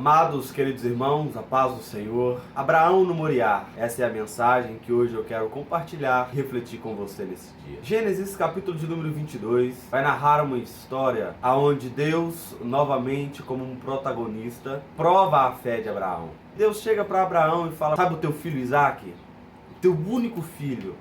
Amados, queridos irmãos, a paz do Senhor. Abraão no Moriá. Essa é a mensagem que hoje eu quero compartilhar e refletir com você nesse dia. Gênesis, capítulo de número 22, vai narrar uma história onde Deus, novamente como um protagonista, prova a fé de Abraão. Deus chega para Abraão e fala: sabe o teu filho Isaque? O teu único filho,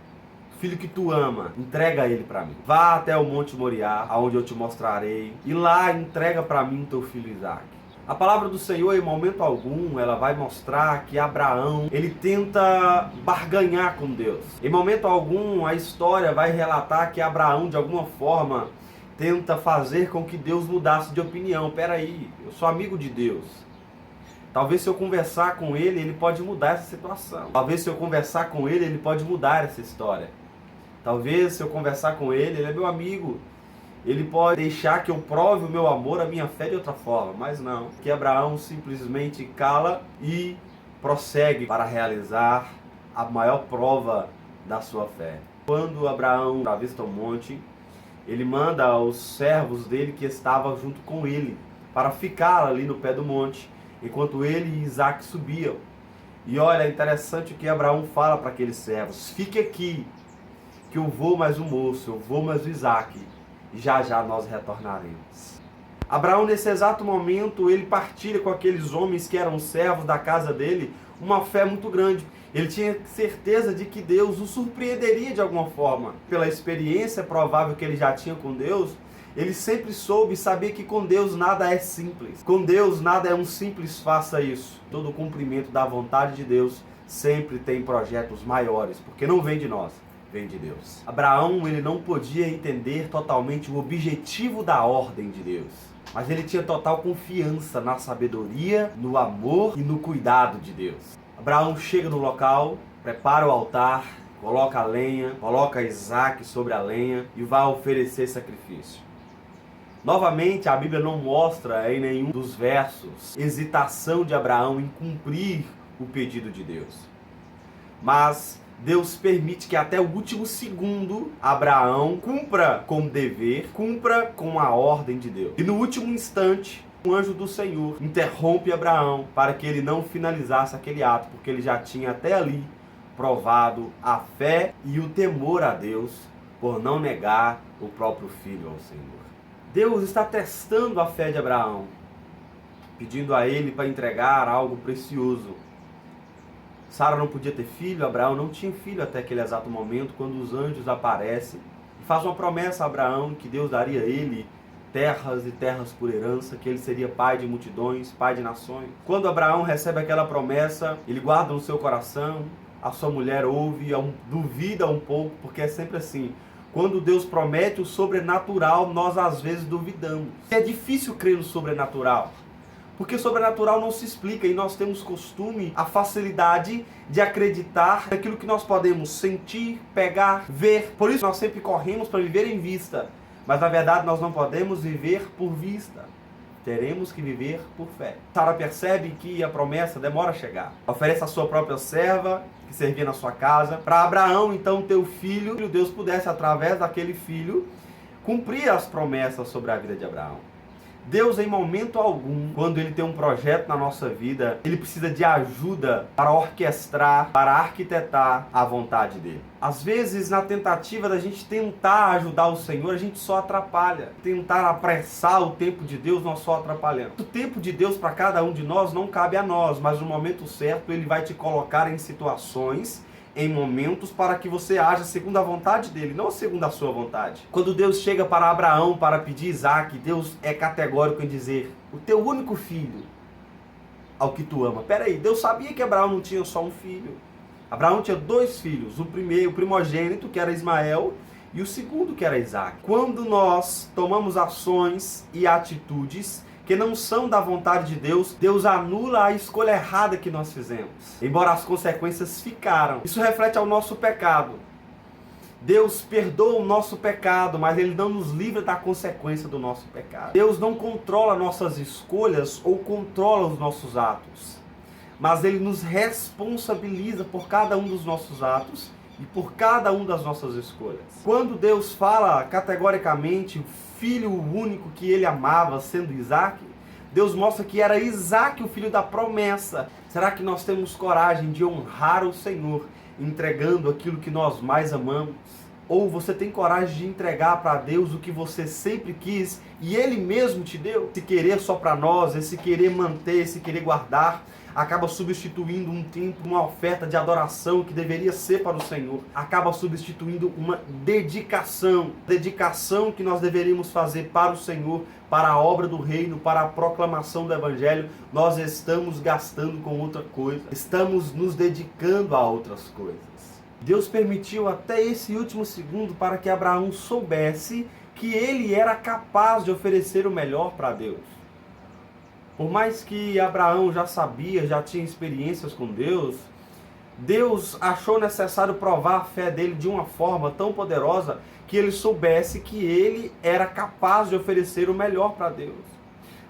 filho que tu ama, entrega ele para mim. Vá até o Monte Moriá, aonde eu te mostrarei, e lá entrega para mim o teu filho Isaque. A palavra do Senhor, em momento algum, ela vai mostrar que Abraão, ele tenta barganhar com Deus. Em momento algum, a história vai relatar que Abraão, de alguma forma, tenta fazer com que Deus mudasse de opinião. Peraí, eu sou amigo de Deus. Talvez se eu conversar com ele, ele pode mudar essa situação. Talvez se eu conversar com ele, ele pode mudar essa história. Talvez se eu conversar com ele, ele é meu amigo. Ele pode deixar que eu prove o meu amor, a minha fé de outra forma, mas não. Que Abraão simplesmente cala e prossegue para realizar a maior prova da sua fé. Quando Abraão avista o monte, ele manda os servos dele que estavam junto com ele para ficar ali no pé do monte, enquanto ele e Isaque subiam. E olha, é interessante o que Abraão fala para aqueles servos: fique aqui, que eu vou mais o moço, eu vou mais o Isaque. Já já nós retornaremos. Abraão, nesse exato momento, ele partilha com aqueles homens que eram servos da casa dele uma fé muito grande. Ele tinha certeza de que Deus o surpreenderia de alguma forma. Pela experiência provável que ele já tinha com Deus, ele sempre soube saber que com Deus nada é simples. Com Deus nada é um simples faça isso. Todo o cumprimento da vontade de Deus sempre tem projetos maiores, porque não vem de nós, vem de Deus. Abraão, ele não podia entender totalmente o objetivo da ordem de Deus, mas ele tinha total confiança na sabedoria, no amor e no cuidado de Deus. Abraão chega no local, prepara o altar, coloca a lenha, coloca Isaque sobre a lenha e vai oferecer sacrifício. Novamente, a Bíblia não mostra em nenhum dos versos hesitação de Abraão em cumprir o pedido de Deus, mas Deus permite que até o último segundo Abraão cumpra com o dever, cumpra com a ordem de Deus. E no último instante, o anjo do Senhor interrompe Abraão para que ele não finalizasse aquele ato, porque ele já tinha até ali provado a fé e o temor a Deus por não negar o próprio filho ao Senhor. Deus está testando a fé de Abraão, pedindo a ele para entregar algo precioso. Sara não podia ter filho, Abraão não tinha filho até aquele exato momento, quando os anjos aparecem e faz uma promessa a Abraão que Deus daria a ele terras e terras por herança, que ele seria pai de multidões, pai de nações. Quando Abraão recebe aquela promessa, ele guarda no seu coração, a sua mulher ouve, duvida um pouco, porque é sempre assim. Quando Deus promete o sobrenatural, nós às vezes duvidamos. É difícil crer no sobrenatural, porque o sobrenatural não se explica e nós temos costume, a facilidade de acreditar naquilo que nós podemos sentir, pegar, ver. Por isso nós sempre corremos para viver em vista, mas na verdade nós não podemos viver por vista. Teremos que viver por fé. Sara percebe que a promessa demora a chegar. Oferece a sua própria serva, que servia na sua casa, para Abraão, então, ter o filho. Deus pudesse, através daquele filho, cumprir as promessas sobre a vida de Abraão. Deus, em momento algum, quando Ele tem um projeto na nossa vida, Ele precisa de ajuda para orquestrar, para arquitetar a vontade dEle. Às vezes, na tentativa da gente tentar ajudar o Senhor, a gente só atrapalha. Tentar apressar o tempo de Deus, nós só atrapalhamos. O tempo de Deus para cada um de nós não cabe a nós, mas no momento certo Ele vai te colocar em situações, em momentos, para que você haja segundo a vontade dele, não segundo a sua vontade. Quando Deus chega para Abraão para pedir Isaque, Deus é categórico em dizer: o teu único filho, ao que tu ama. Peraí, Deus sabia que Abraão não tinha só um filho. Abraão tinha dois filhos, o primogênito, que era Ismael, e o segundo, que era Isaque. Quando nós tomamos ações e atitudes que não são da vontade de Deus, Deus anula a escolha errada que nós fizemos, embora as consequências ficaram. Isso reflete ao nosso pecado. Deus perdoa o nosso pecado, mas Ele não nos livra da consequência do nosso pecado. Deus não controla nossas escolhas ou controla os nossos atos, mas Ele nos responsabiliza por cada um dos nossos atos e por cada uma das nossas escolhas. Quando Deus fala categoricamente o filho único que Ele amava, sendo Isaque, Deus mostra que era Isaac o filho da promessa. Será que nós temos coragem de honrar o Senhor entregando aquilo que nós mais amamos? Ou você tem coragem de entregar para Deus o que você sempre quis e Ele mesmo te deu? Esse querer só para nós, esse querer manter, esse querer guardar, acaba substituindo um tempo, uma oferta de adoração que deveria ser para o Senhor. Acaba substituindo uma dedicação que nós deveríamos fazer para o Senhor, para a obra do reino, para a proclamação do Evangelho. Nós estamos gastando com outra coisa, estamos nos dedicando a outras coisas. Deus permitiu até esse último segundo para que Abraão soubesse que ele era capaz de oferecer o melhor para Deus. Por mais que Abraão já sabia, já tinha experiências com Deus, Deus achou necessário provar a fé dele de uma forma tão poderosa que ele soubesse que ele era capaz de oferecer o melhor para Deus.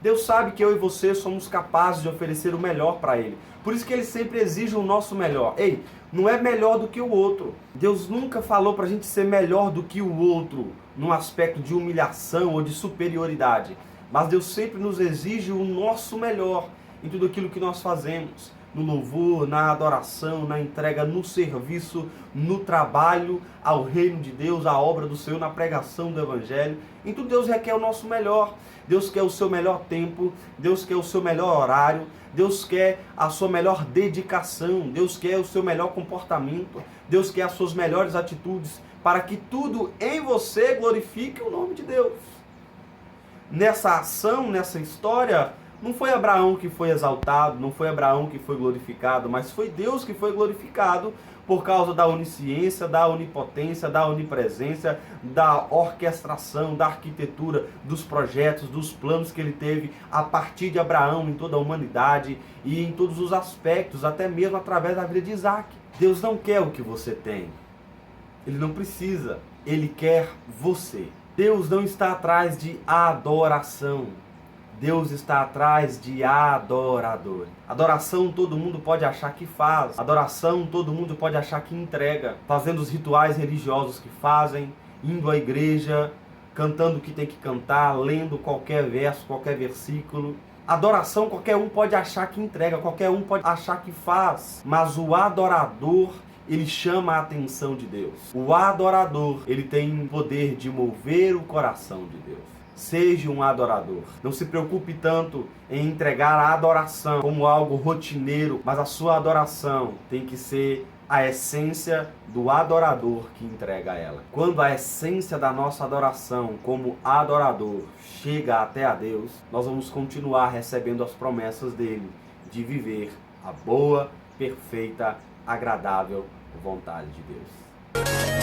Deus sabe que eu e você somos capazes de oferecer o melhor para Ele. Por isso que Ele sempre exige o nosso melhor. Ei, não é melhor do que o outro. Deus nunca falou para a gente ser melhor do que o outro, num aspecto de humilhação ou de superioridade. Mas Deus sempre nos exige o nosso melhor em tudo aquilo que nós fazemos. No louvor, na adoração, na entrega, no serviço, no trabalho ao reino de Deus, à obra do Senhor, na pregação do Evangelho. Em tudo Deus requer o nosso melhor. Deus quer o seu melhor tempo, Deus quer o seu melhor horário, Deus quer a sua melhor dedicação, Deus quer o seu melhor comportamento, Deus quer as suas melhores atitudes, para que tudo em você glorifique o nome de Deus. Nessa ação, nessa história, não foi Abraão que foi exaltado, não foi Abraão que foi glorificado, mas foi Deus que foi glorificado por causa da onisciência, da onipotência, da onipresença, da orquestração, da arquitetura, dos projetos, dos planos que ele teve a partir de Abraão em toda a humanidade e em todos os aspectos, até mesmo através da vida de Isaac. Deus não quer o que você tem, Ele não precisa, Ele quer você. Deus não está atrás de adoração. Deus está atrás de adorador. Adoração todo mundo pode achar que faz. Adoração todo mundo pode achar que entrega. Fazendo os rituais religiosos que fazem, indo à igreja, cantando o que tem que cantar, lendo qualquer verso, qualquer versículo. Adoração qualquer um pode achar que entrega, qualquer um pode achar que faz. Mas o adorador, ele chama a atenção de Deus. O adorador, ele tem o poder de mover o coração de Deus. Seja um adorador. Não se preocupe tanto em entregar a adoração como algo rotineiro, mas a sua adoração tem que ser a essência do adorador que entrega ela. Quando a essência da nossa adoração como adorador chega até a Deus, nós vamos continuar recebendo as promessas dele de viver a boa, perfeita, agradável vontade de Deus.